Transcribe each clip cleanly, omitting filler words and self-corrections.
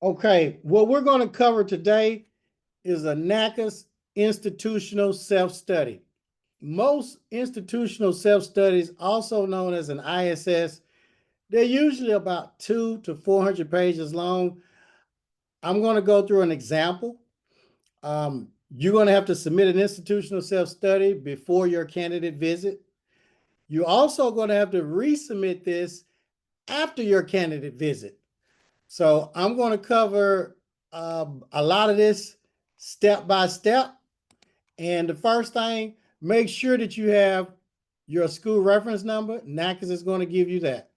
Okay, what we're going to cover today is a NACCAS institutional self-study. Most institutional self-studies, also known as an ISS, they're usually about 200 to 400 pages long. I'm going to go through an example. You're going to have to submit an institutional self-study before your candidate visit. You're also going to have to resubmit this after your candidate visit. So I'm going to cover a lot of this step by step. And the first thing, make sure that you have your school reference number. NACCAS is going to give you that.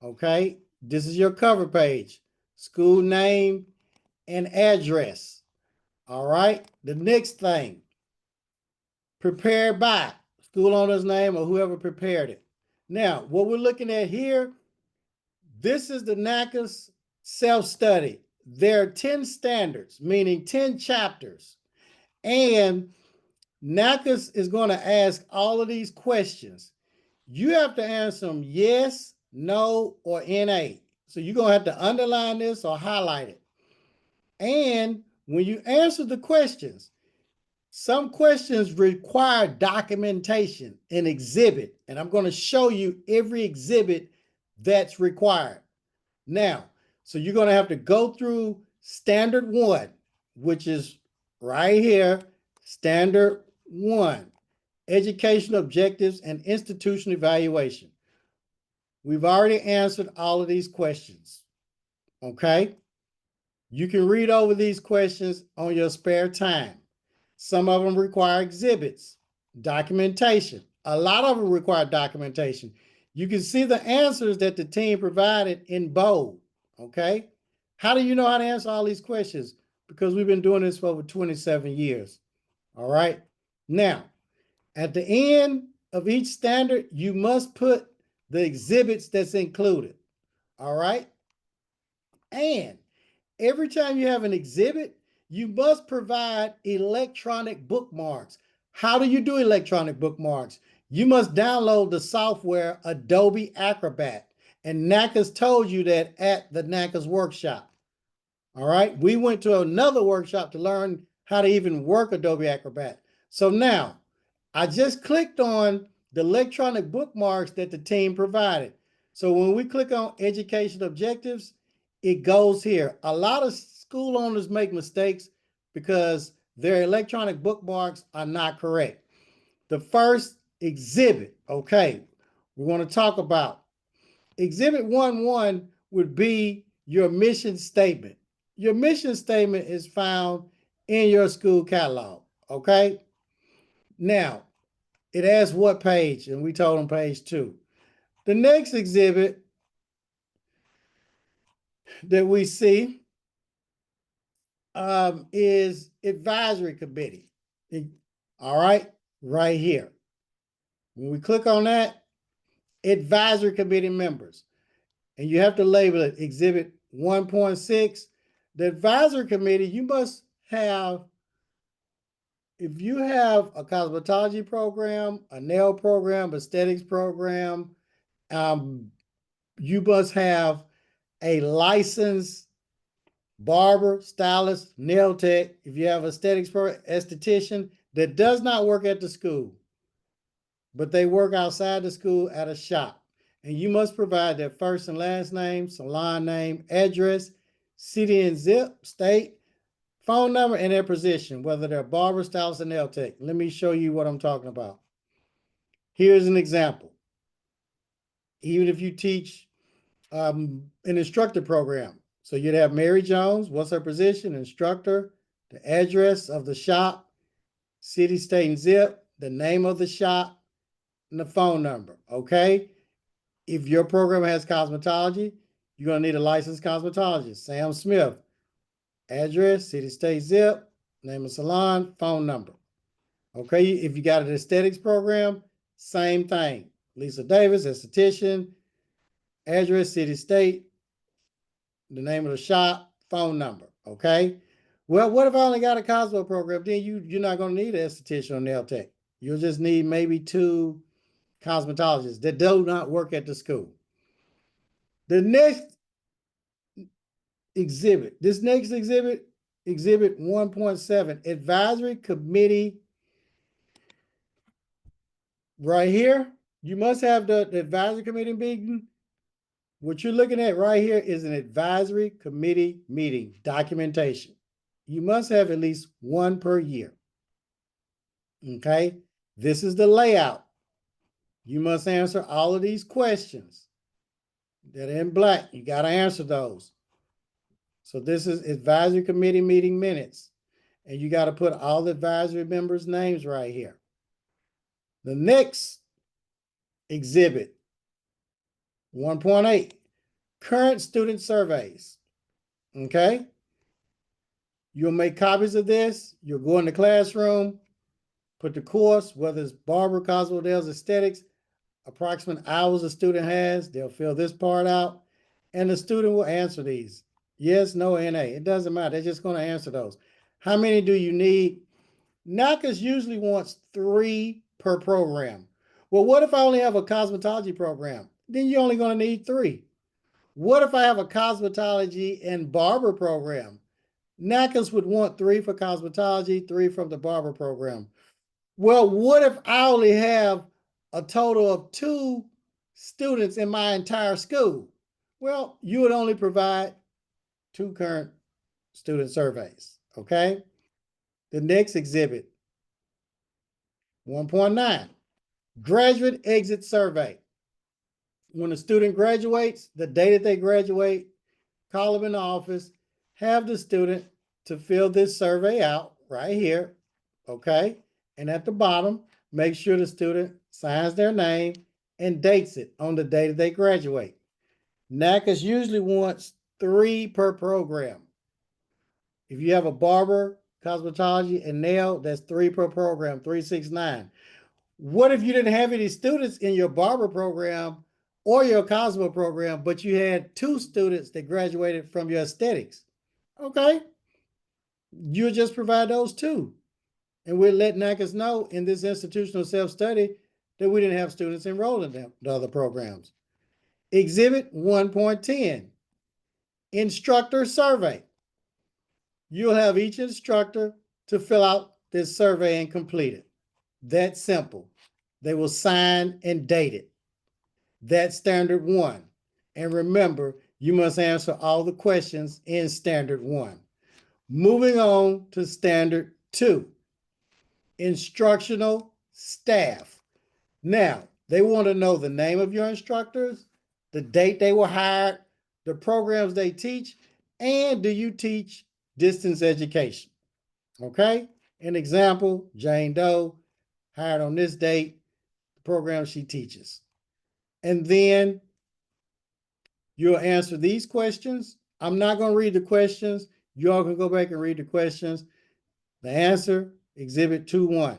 Okay, this is your cover page, school name and address. All right, the next thing, prepared by school owner's name or whoever prepared it. Now, what we're looking at here, this is the NACCAS self-study. There are 10 standards, meaning 10 chapters. And NACCAS is going to ask all of these questions. You have to answer them yes, no, or NA. So you're going to have to underline this or highlight it. And when you answer the questions, some questions require documentation, an exhibit, and I'm going to show you every exhibit that's required. Now, so you're going to have to go through standard 1, which is right here, standard 1, educational objectives and institutional evaluation. We've already answered all of these questions, okay? You can read over these questions on your spare time. Some of them require exhibits, documentation. A lot of them require documentation. You can see the answers that the team provided in bold, okay? How do you know how to answer all these questions? Because we've been doing this for over 27 years, all right? Now, at the end of each standard, you must put the exhibits that's included, all right? And every time you have an exhibit, you must provide electronic bookmarks. How do you do electronic bookmarks? You must download the software Adobe Acrobat. And NACCAS told you that at the NACCAS workshop. All right, we went to another workshop to learn how to even work Adobe Acrobat. So now, I just clicked on the electronic bookmarks that the team provided. So when we click on education objectives, it goes here. A lot of school owners make mistakes because their electronic bookmarks are not correct. The first exhibit, okay, we're going to talk about. Exhibit 1.1 would be your mission statement. Your mission statement is found in your school catalog, okay? Now, it asks what page, and we told them page 2. The next exhibit that we see is advisory committee. All right, right here. When we click on that, advisory committee members, and you have to label it exhibit 1.6. The advisory committee, you must have, if you have a cosmetology program, a nail program, aesthetics program, you must have a licensed barber, stylist, nail tech. If you have aesthetics esthetician that does not work at the school, but they work outside the school at a shop, and you must provide their first and last name, salon name, address, city and zip, state, phone number, and their position, whether they're barber, stylist, or nail tech. Let me show you what I'm talking about. Here's an example. Even if you teach an instructor program, so you'd have Mary Jones, what's her position, instructor, the address of the shop, city, state, and zip, the name of the shop, and the phone number, okay? If your program has cosmetology, you're gonna need a licensed cosmetologist. Sam Smith, address, city, state, zip, name of salon, phone number. Okay, if you got an aesthetics program, same thing. Lisa Davis, esthetician, address, city, state, the name of the shop, phone number, okay? Well, what if I only got a Cosmo program? Then you're not gonna need an esthetician or nail tech. You'll just need maybe 2 cosmetologists that do not work at the school. The next exhibit. This next exhibit, exhibit 1.7, advisory committee. Right here, you must have the advisory committee meeting. What you're looking at right here is an advisory committee meeting documentation. You must have at least one per year. Okay, this is the layout. You must answer all of these questions that are in black. You got to answer those. So this is advisory committee meeting minutes. And you got to put all the advisory members' names right here. The next exhibit, 1.8, current student surveys. Okay? You'll make copies of this. You'll go in the classroom, put the course, whether it's Barber, Cosmodale's Aesthetics, approximate hours a student has. They'll fill this part out, and the student will answer these. Yes, no, NA. It doesn't matter. They're just going to answer those. How many do you need? NACCAS usually wants 3 per program. Well, what if I only have a cosmetology program? Then you're only going to need 3. What if I have a cosmetology and barber program? NACCAS would want 3 for cosmetology, 3 from the barber program. Well, what if I only have a total of 2 students in my entire school? Well, you would only provide 2 current student surveys, okay? The next exhibit, 1.9, graduate exit survey. When a student graduates, the day that they graduate, call them in the office, have the student to fill this survey out right here, okay? And at the bottom, make sure the student signs their name and dates it on the day that they graduate. NACCAS usually wants 3 per program. If you have a barber, cosmetology, and nail, that's 3 per program, 369. What if you didn't have any students in your barber program or your Cosmo program, but you had 2 students that graduated from your aesthetics? Okay, you just provide those 2. And we'll let NACCAS know in this institutional self-study that we didn't have students enrolled in the other programs. Exhibit 1.10, instructor survey. You'll have each instructor to fill out this survey and complete it. That's simple. They will sign and date it. That's standard 1. And remember, you must answer all the questions in standard 1. Moving on to standard 2, instructional staff. Now, they want to know the name of your instructors, the date they were hired, the programs they teach, and do you teach distance education? Okay? An example, Jane Doe, hired on this date, the program she teaches. And then you'll answer these questions. I'm not going to read the questions. You all can go back and read the questions. The answer, Exhibit 2.1.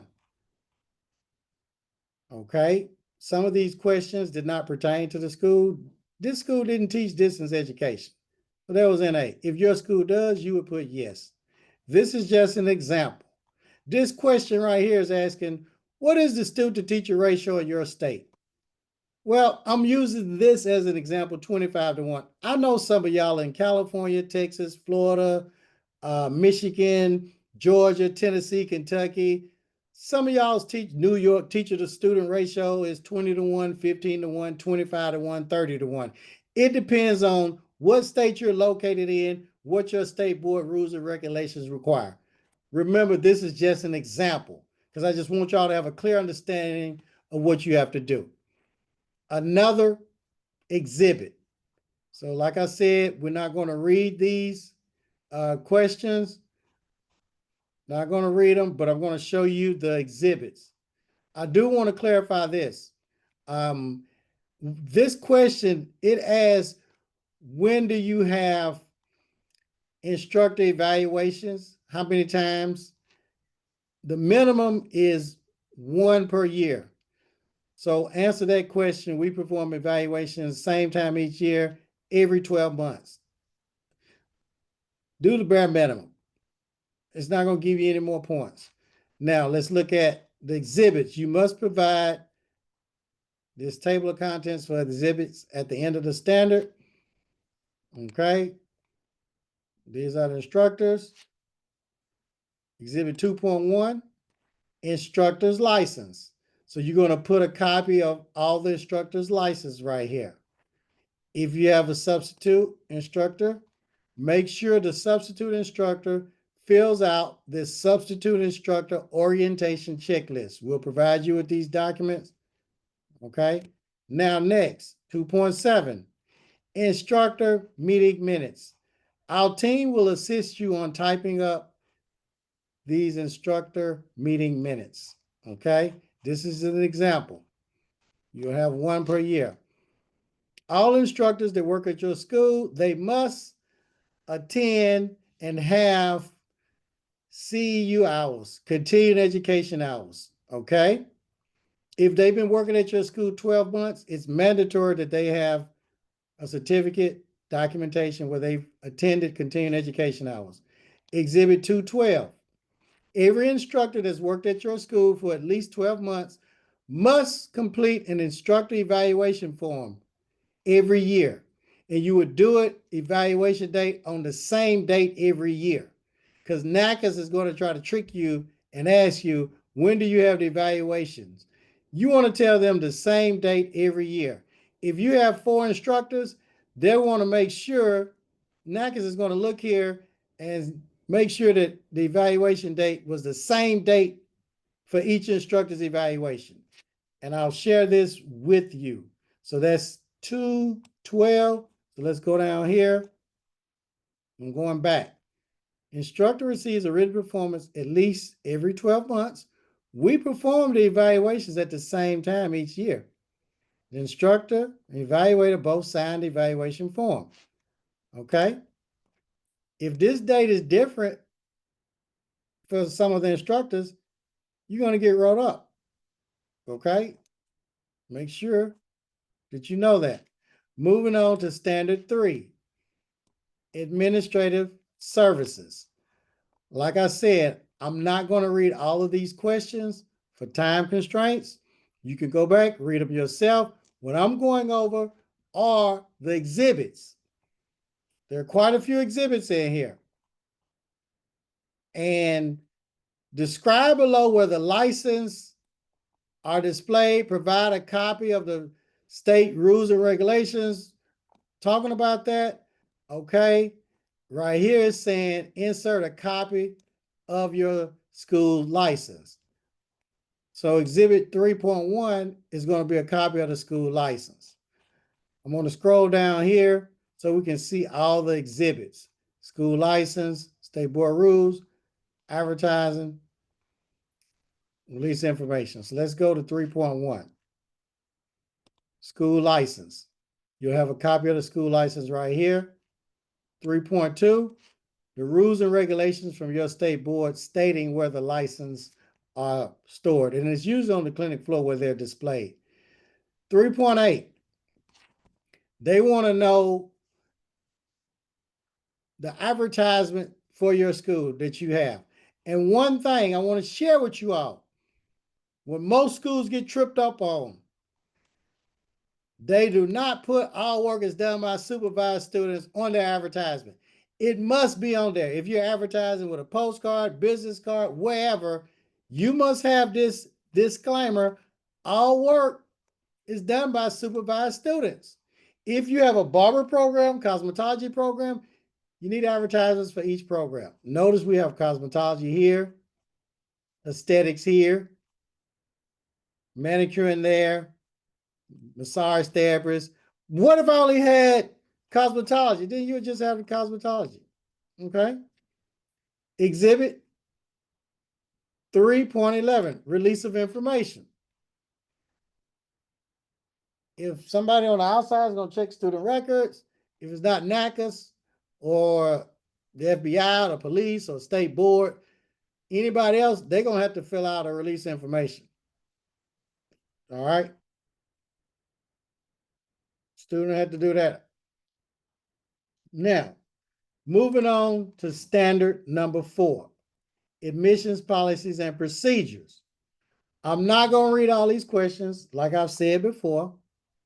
Okay? Some of these questions did not pertain to the school. This school didn't teach distance education. So that was NA. If your school does, you would put yes. This is just an example. This question right here is asking, what is the student-to-teacher ratio in your state? Well, I'm using this as an example, 25-1. I know some of y'all in California, Texas, Florida, Michigan, Georgia, Tennessee, Kentucky. Some of y'all's New York teacher-to-student ratio is 20-1, 15-1, 25-1, 30-1. It depends on what state you're located in, what your state board rules and regulations require. Remember, this is just an example because I just want y'all to have a clear understanding of what you have to do. Another exhibit. So like I said, we're not going to read these questions. Not going to read them, but I'm going to show you the exhibits. I do want to clarify this. This question, it asks, when do you have instructor evaluations? How many times? The minimum is 1 per year. So answer that question. We perform evaluations same time each year, every 12 months. Do the bare minimum. It's not going to give you any more points. Now let's look at the exhibits. You must provide this table of contents for exhibits at the end of the standard. Okay. These are the instructors. Exhibit 2.1, instructor's license. So you're going to put a copy of all the instructor's license right here. If you have a substitute instructor, make sure the substitute instructor fills out this substitute instructor orientation checklist. We'll provide you with these documents. Okay. Now next, 2.7, instructor meeting minutes. Our team will assist you on typing up these instructor meeting minutes. Okay. This is an example. You'll have one per year. All instructors that work at your school, they must attend and have CEU hours, continuing education hours, okay? If they've been working at your school 12 months, it's mandatory that they have a certificate documentation where they've attended continuing education hours. Exhibit 212, every instructor that's worked at your school for at least 12 months must complete an instructor evaluation form every year. And you would do it evaluation date on the same date every year. Because NACCAS is going to try to trick you and ask you, when do you have the evaluations? You want to tell them the same date every year. If you have 4 instructors, they want to make sure, NACCAS is going to look here and make sure that the evaluation date was the same date for each instructor's evaluation. And I'll share this with you. So that's 212. So let's go down here. I'm going back. Instructor receives a written performance at least every 12 months. We perform the evaluations at the same time each year. The instructor and evaluator both sign the evaluation form. Okay? If this date is different for some of the instructors, you're going to get wrote up. Okay? Make sure that you know that. Moving on to standard 3, administrative services. Like I said, I'm not going to read all of these questions for time constraints. You can go back, read them yourself. What I'm going over are the exhibits. There are quite a few exhibits in here. And describe below where the license are displayed. Provide a copy of the state rules and regulations. Talking about that, okay? Right here is saying insert a copy of your school license. So exhibit 3.1 is going to be a copy of the school license. I'm going to scroll down here so we can see all the exhibits. School license, state board rules, advertising, release information. So let's go to 3.1. School license. You'll have a copy of the school license right here. 3.2, the rules and regulations from your state board stating where the license are stored. And it's usually on the clinic floor where they're displayed. 3.8, they want to know the advertisement for your school that you have. And one thing I want to share with you all, what most schools get tripped up on, they do not put all work is done by supervised students on their advertisement. It must be on there. If you're advertising with a postcard, business card, wherever, you must have this disclaimer, all work is done by supervised students. If you have a barber program, cosmetology program, you need advertisements for each program. Notice we have cosmetology here, aesthetics here, manicuring there, massage therapist. What if I only had cosmetology? Then you would just have the cosmetology. Okay. Exhibit 3.11, release of information. If somebody on the outside is going to check student records, if it's not NACCAS or the FBI or police or state board, anybody else, they're going to have to fill out a release information. All right. Student had to do that. Now, moving on to standard number 4, admissions policies and procedures. I'm not going to read all these questions, like I've said before,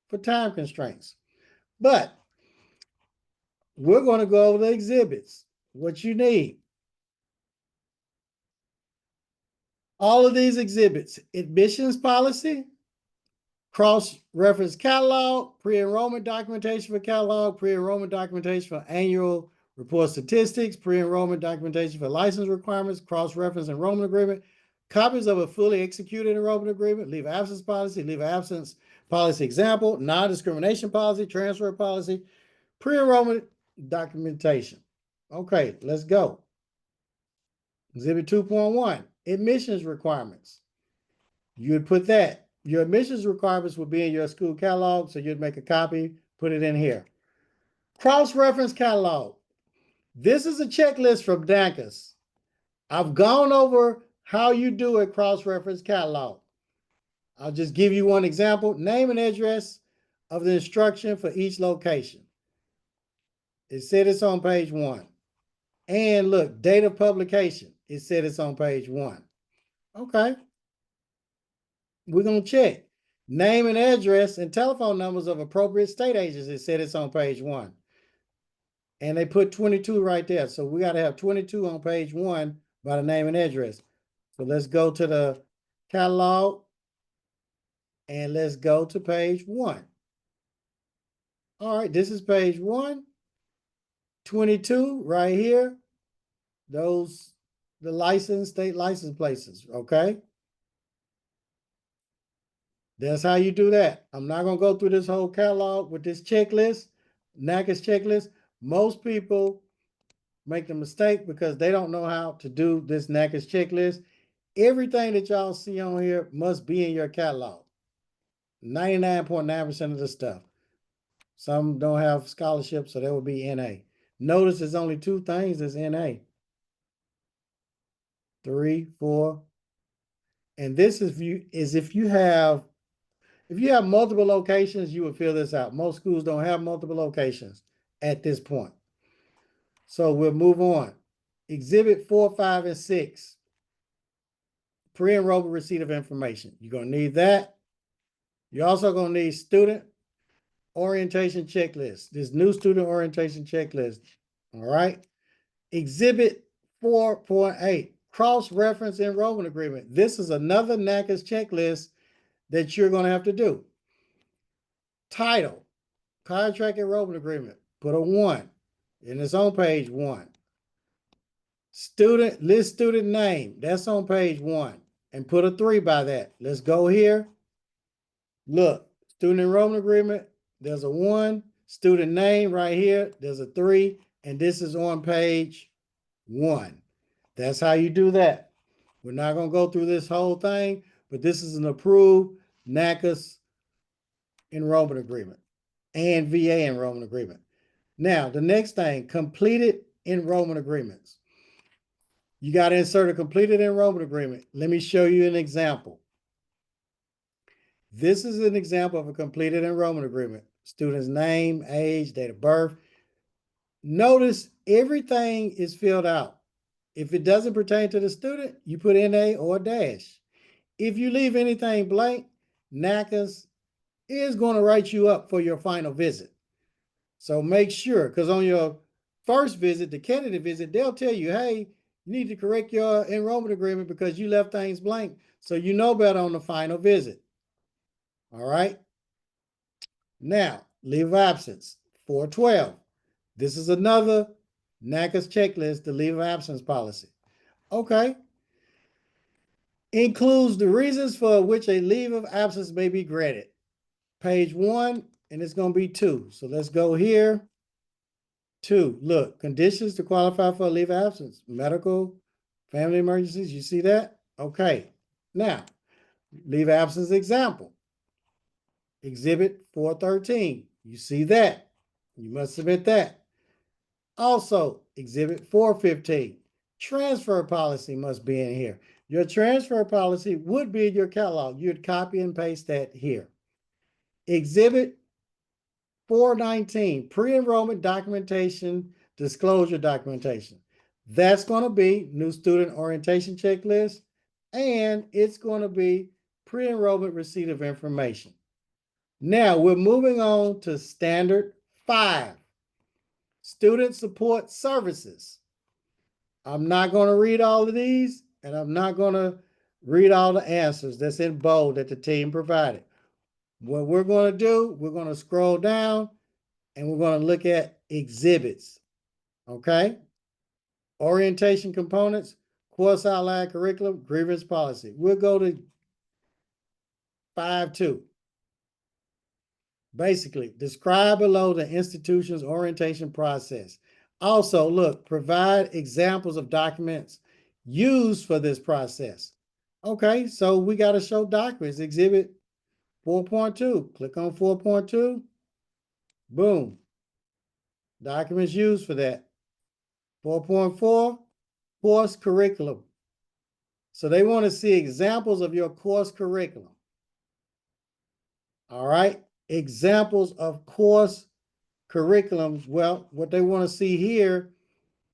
for time constraints. But we're going to go over the exhibits. what you need. All of these exhibits: admissions policy, cross-reference catalog, pre-enrollment documentation for catalog, pre-enrollment documentation for annual report statistics, pre-enrollment documentation for license requirements, cross-reference enrollment agreement, copies of a fully executed enrollment agreement, leave of absence policy, leave of absence policy example, non-discrimination policy, transfer policy, pre-enrollment documentation. Okay, let's go. Exhibit 2.1, admissions requirements. You would put that. Your admissions requirements would be in your school catalog, so you'd make a copy, put it in here. Cross-reference catalog. This is a checklist from NACCAS. I've gone over how you do a cross-reference catalog. I'll just give you one example. Name and address of the instruction for each location. It said it's on page 1. And look, date of publication. It said it's on page 1. Okay. We're going to check. Name and address and telephone numbers of appropriate state agents. It said it's on page 1. And they put 22 right there. So we got to have 22 on page 1 by the name and address. So let's go to the catalog and let's go to page 1. All right, this is page 1. 22 right here. Those, the license, state license places, okay? That's how you do that. I'm not going to go through this whole catalog with this checklist, NACCAS checklist. Most people make the mistake because they don't know how to do this NACCAS checklist. Everything that y'all see on here must be in your catalog. 99.9% of the stuff. Some don't have scholarships, so that would be NA. Notice there's only 2 things that's NA. 3, 4. And this is if you have multiple locations, you would fill this out. Most schools don't have multiple locations at this point. So we'll move on. Exhibit 4, 5, and 6. Pre-enrollment receipt of information. You're going to need that. You're also going to need student orientation checklist. This new student orientation checklist. All right. Exhibit 4.8. Cross-reference enrollment agreement. This is another NACCAS checklist that you're going to have to do. Title, contract enrollment agreement, put a 1, and it's on page 1. Student, list student name, that's on page 1, and put a 3 by that. Let's go here. Look, student enrollment agreement, there's a 1. Student name right here, there's a 3, and this is on page 1. That's how you do that. We're not going to go through this whole thing, but this is an approved NACCAS enrollment agreement and VA enrollment agreement. Now, the next thing, completed enrollment agreements. You got to insert a completed enrollment agreement. Let me show you an example. This is an example of a completed enrollment agreement. Student's name, age, date of birth. Notice everything is filled out. If it doesn't pertain to the student, you put NA or a dash. If you leave anything blank, NACCAS is going to write you up for your final visit. So make sure, because on your first visit, the candidate visit, they'll tell you, hey, you need to correct your enrollment agreement because you left things blank. So you know better on the final visit. All right. Now, leave of absence, 412. This is another NACCAS checklist, the leave of absence policy. Okay. Includes the reasons for which a leave of absence may be granted. Page 1, and it's going to be 2. So let's go here. 2. Look, conditions to qualify for a leave of absence. Medical, family emergencies. You see that? Okay. Now, leave of absence example. Exhibit 413. You see that? You must submit that. Also, Exhibit 415. Transfer policy must be in here. Your transfer policy would be in your catalog. You'd copy and paste that here. Exhibit 419, pre-enrollment documentation, disclosure documentation. That's going to be new student orientation checklist, and it's going to be pre-enrollment receipt of information. Now we're moving on to standard 5, student support services. I'm not going to read all of these, and I'm not going to read all the answers that's in bold that the team provided. What we're going to do, we're going to scroll down and we're going to look at exhibits. Okay? Orientation components, course outline, curriculum, grievance policy. We'll go to 5.2. Basically, describe below the institution's orientation process. Also, look, provide examples of documents used for this process. Okay, so we got to show documents. Exhibit 4.2. Click on 4.2. Boom. Documents used for that. 4.4, course curriculum. So they want to see examples of your course curriculum. All right, examples of course curriculums. Well, what they want to see here,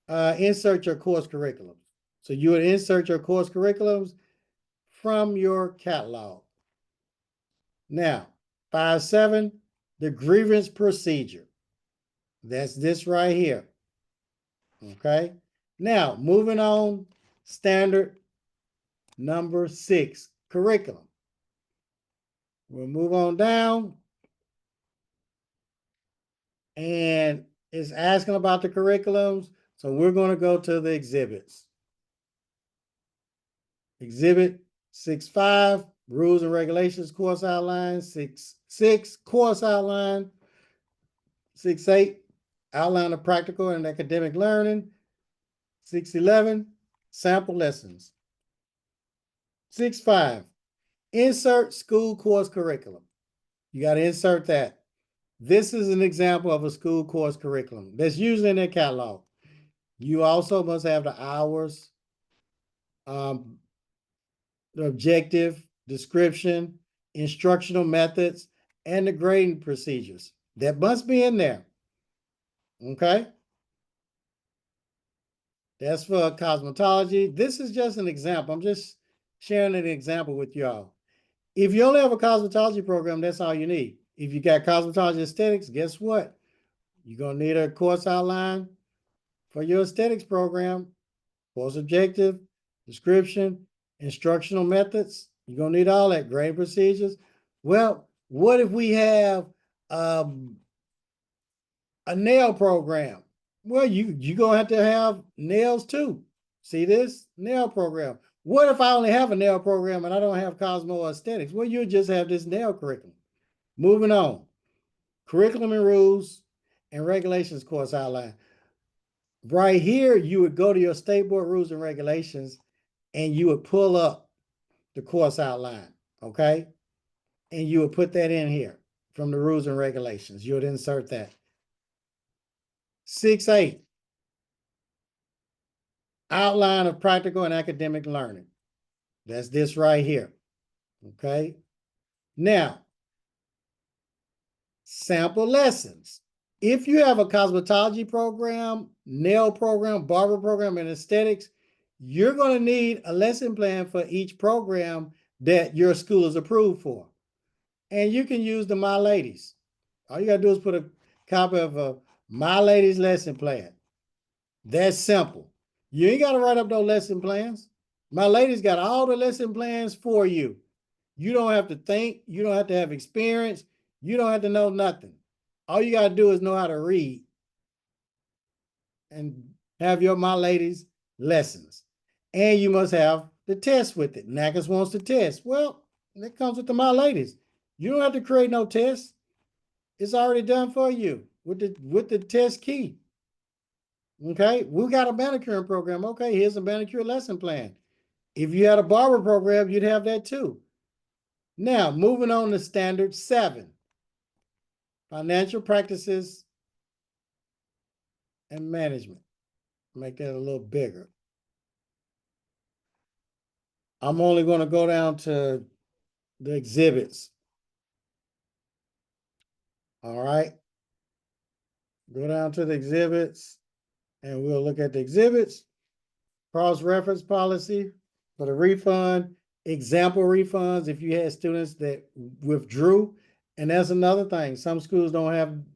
insert your course curriculum. So you would insert your course curriculums from your catalog. Now, 5.7, the grievance procedure. That's this right here. Okay. Now, moving on, standard number 6, curriculum. We'll move on down. And it's asking about the curriculums. So we're going to go to the exhibits. Exhibit 6.5, rules and regulations course outline. 6.6, course outline. 6.8, outline of practical and academic learning. 6.11, sample lessons. 6.5, insert school course curriculum. You got to insert that. This is an example of a school course curriculum that's usually in their catalog. You also must have the hours, the objective, description, instructional methods, and the grading procedures. That must be in there. Okay? That's for cosmetology. This is just an example. I'm just sharing an example with y'all. If you only have a cosmetology program, that's all you need. If you got cosmetology aesthetics, guess what? You're going to need a course outline for your aesthetics program, course objective, description, instructional methods. You're going to need all that, grading procedures. Well, what if we have a nail program? Well, you're going to have nails too. See this? Nail program. What if I only have a nail program and I don't have Cosmo aesthetics? Well, you just have this nail curriculum. Moving on. Curriculum and rules and regulations course outline. Right here, you would go to your state board rules and regulations and you would pull up the course outline, okay? And you would put that in here from the rules and regulations. You would insert that. 6.8, outline of practical and academic learning. That's this right here, okay? Now, sample lessons. If you have a cosmetology program, nail program, barber program, and aesthetics, you're going to need a lesson plan for each program that your school is approved for. And you can use the My Ladies. All you got to do is put a copy of a My Ladies lesson plan. That's simple. You ain't got to write up no lesson plans. My Ladies got all the lesson plans for you. You don't have to think. You don't have to have experience. You don't have to know nothing. All you got to do is know how to read and have your My Ladies lessons. And you must have the test with it. NACCAS wants the test. Well, it comes with the My Ladies. You don't have to create no test. It's already done for you with the test key. Okay, we got a manicuring program. Okay, here's a manicure lesson plan. If you had a barber program, you'd have that too. Now, moving on to standard 7, financial practices and management. Make that a little bigger. I'm only going to go down to the exhibits. All right. Go down to the exhibits and we'll look at the exhibits. Cross-reference policy for the refund, example refunds if you had students that withdrew. And that's another thing. Some schools don't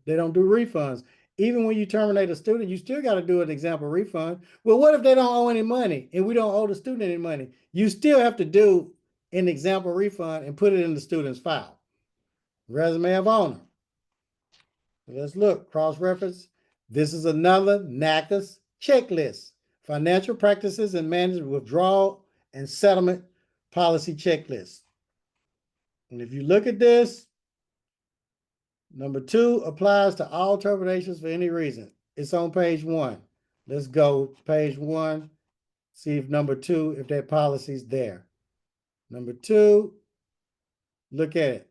do refunds. even when you terminate a student, you still got to do an example refund. Well, what if they don't owe any money and we don't owe the student any money? You still have to do an example refund and put it in the student's file. Resume of owner. Let's look, cross-reference. This is another NACCAS checklist. Financial practices and management withdrawal and settlement policy checklist. And if you look at this, number 2 applies to all terminations for any reason. It's on page 1. Let's go page 1, see if number 2, if that policy's there. Number 2, look at it.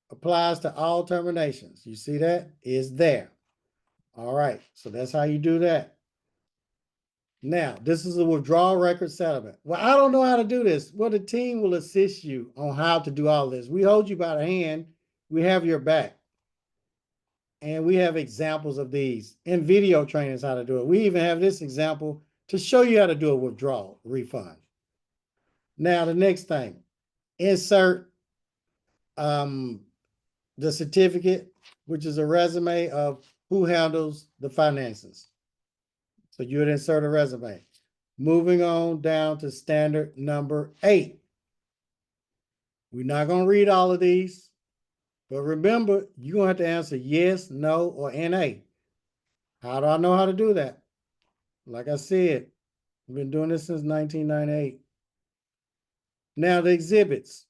Applies to all terminations. You see that? It's there. All right, so that's how you do that. Now, this is a withdrawal record settlement. Well, I don't know how to do this. Well, the team will assist you on how to do all this. We hold you by the hand. We have your back. And we have examples of these in video trainings how to do it. We even have this example to show you how to do a withdrawal refund. Now, the next thing, insert the certificate, which is a resume of who handles the finances. So you would insert a resume. Moving on down to standard number 8. We're not going to read all of these, but remember, you're going to have to answer yes, no, or NA. How do I know how to do that? Like I said, we've been doing this since 1998. Now the exhibits.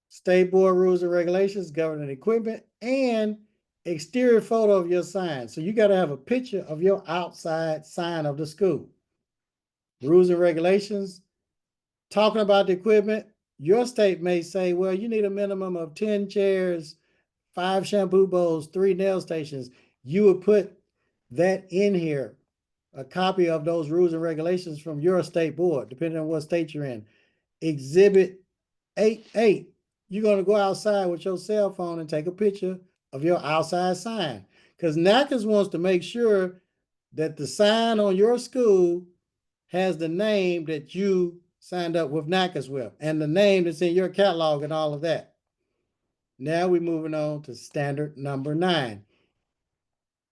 State board rules and regulations governing equipment and exterior photo of your sign. So you got to have a picture of your outside sign of the school. Rules and regulations, talking about the equipment, your state may say, well, you need a minimum of 10 chairs, 5 shampoo bowls, 3 nail stations. You would put that in here, a copy of those rules and regulations from your state board, depending on what state you're in. Exhibit 8.8, you're going to go outside with your cell phone and take a picture of your outside sign. Because NACCAS wants to make sure that the sign on your school has the name that you signed up with NACCAS with and the name that's in your catalog and all of that. Now we're moving on to standard number 9,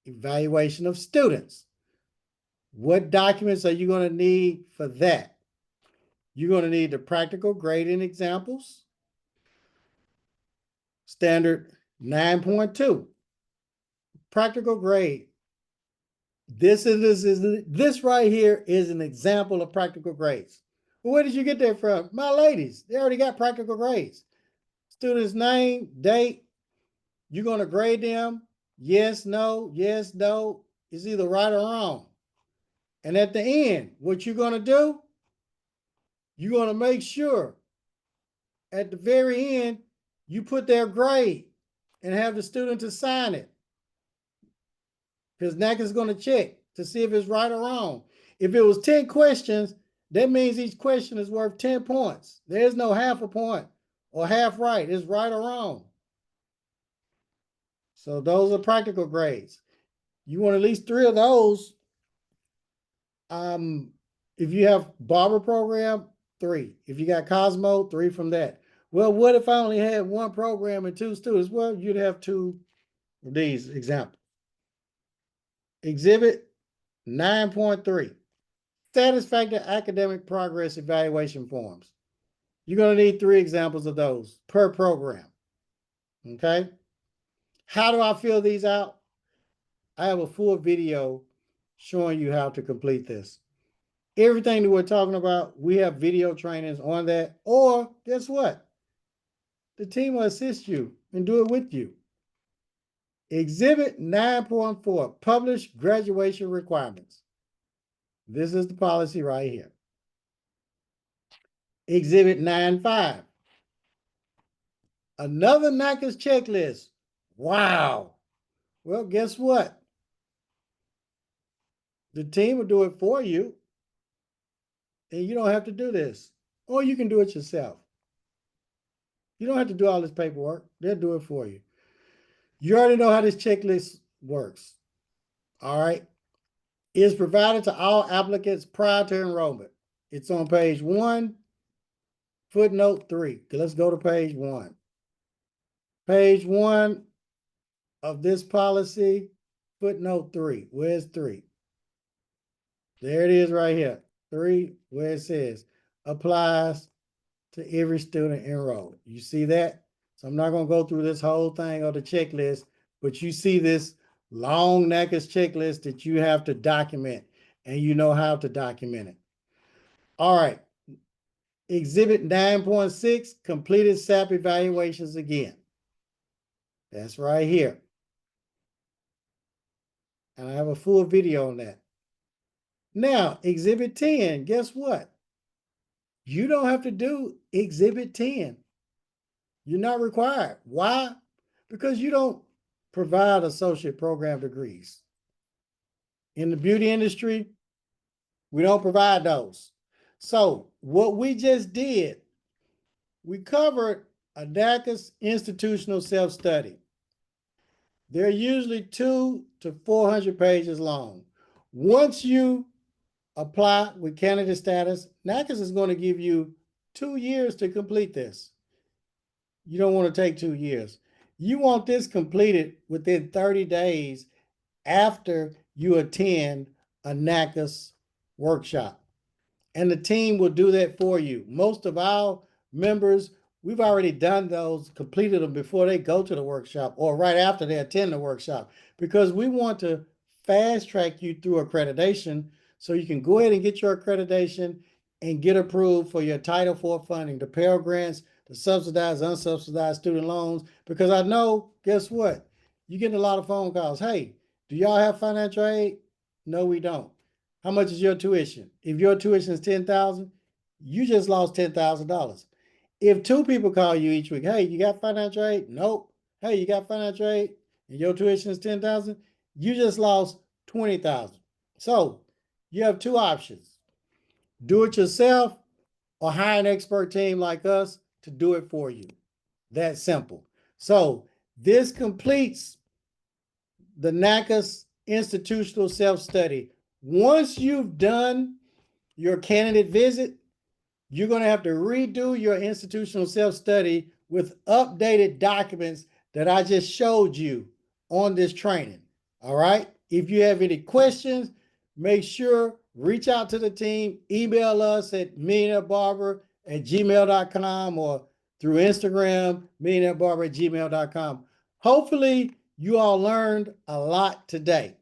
evaluation of students. What documents are you going to need for that? You're going to need the practical grading examples. Standard 9.2, practical grade. This right here is an example of practical grades. Well, where did you get that from? My ladies, they already got practical grades. Student's name, date, you're going to grade them. Yes, no, yes, no. It's either right or wrong. And at the end, what you're going to do, you're going to make sure at the very end, you put their grade and have the student to sign it. Because NACCAS is going to check to see if it's right or wrong. If it was 10 questions, that means each question is worth 10 points. There's no half a point or half right. It's right or wrong. So those are practical grades. You want at least 3 of those. If you have Barber program, 3. If you got Cosmo, 3 from that. Well, what if I only had 1 program and 2 students? Well, you'd have 2 of these examples. Exhibit 9.3, satisfactory academic progress evaluation forms. You're going to need 3 examples of those per program. Okay. How do I fill these out? I have a full video showing you how to complete this. Everything that we're talking about, we have video trainings on that. Or guess what? The team will assist you and do it with you. Exhibit 9.4, published graduation requirements. This is the policy right here. Exhibit 9.5, another NACCAS checklist. Wow. Well, guess what? The team will do it for you, and you don't have to do this. Or you can do it yourself. You don't have to do all this paperwork. They'll do it for you. You already know how this checklist works. All right. It's provided to all applicants prior to enrollment. It's on page 1, footnote 3. Let's go to page 1. Page 1 of this policy footnote 3. Where's 3? There it is right here. 3, where it says applies to every student enrolled. You see that? So I'm not going to go through this whole thing or the checklist, but you see this long NACCAS checklist that you have to document, and you know how to document it. All right. Exhibit 9.6, completed SAP evaluations again. That's right here. And I have a full video on that. Now, Exhibit 10, guess what? You don't have to do Exhibit 10. You're not required. Why? Because you don't provide associate program degrees. In the beauty industry, we don't provide those. So what we just did, we covered a NACCAS institutional self-study. They're usually 200 to 400 pages long. Once you apply with candidate status, NACCAS is going to give you 2 years to complete this. You don't want to take 2 years. You want this completed within 30 days after you attend a NACCAS workshop. And the team will do that for you. Most of our members, we've already done those, completed them before they go to the workshop or right after they attend the workshop, because we want to fast track you through accreditation so you can go ahead and get your accreditation and get approved for your Title IV funding, the Pell Grants, the subsidized, unsubsidized student loans. Because I know, guess what? You're getting a lot of phone calls. Hey, do y'all have financial aid? No, we don't. How much is your tuition? If your tuition is $10,000, you just lost $10,000. If 2 people call you each week, hey, you got financial aid? Nope. Hey, you got financial aid? And your tuition is $10,000, you just lost $20,000. So you have 2 options. Do it yourself or hire an expert team like us to do it for you. That simple. So this completes the NACCAS institutional self-study. Once you've done your candidate visit, you're going to have to redo your institutional self-study with updated documents that I just showed you on this training. All right. If you have any questions, make sure reach out to the team, email us at millionairebarber@gmail.com or through Instagram, millionairebarber@gmail.com. Hopefully you all learned a lot today.